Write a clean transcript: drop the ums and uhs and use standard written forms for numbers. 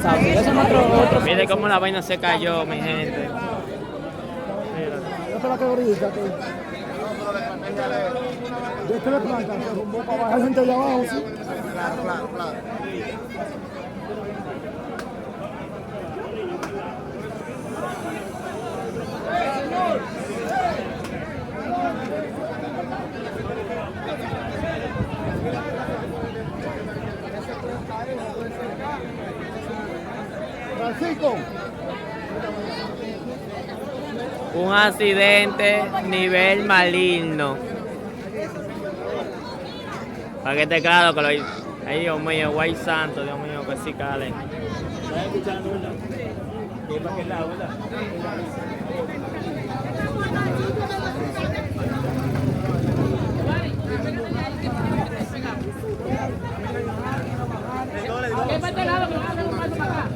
Ese es otro. Mire cómo la vaina se cayó, mi gente. Esa es la que ahorita. De este le planta, se rumbó para bajar gente allá abajo, ¿sí? Claro. Francisco. Un accidente nivel maligno. Para que esté claro que lo... Ay, Dios mío, guay santo, Dios mío, que sí cale. ¿Estás escuchando, verdad? ¿Qué para qué lado, verdad? ¿Qué parte del lado que van a hacer un paso para acá?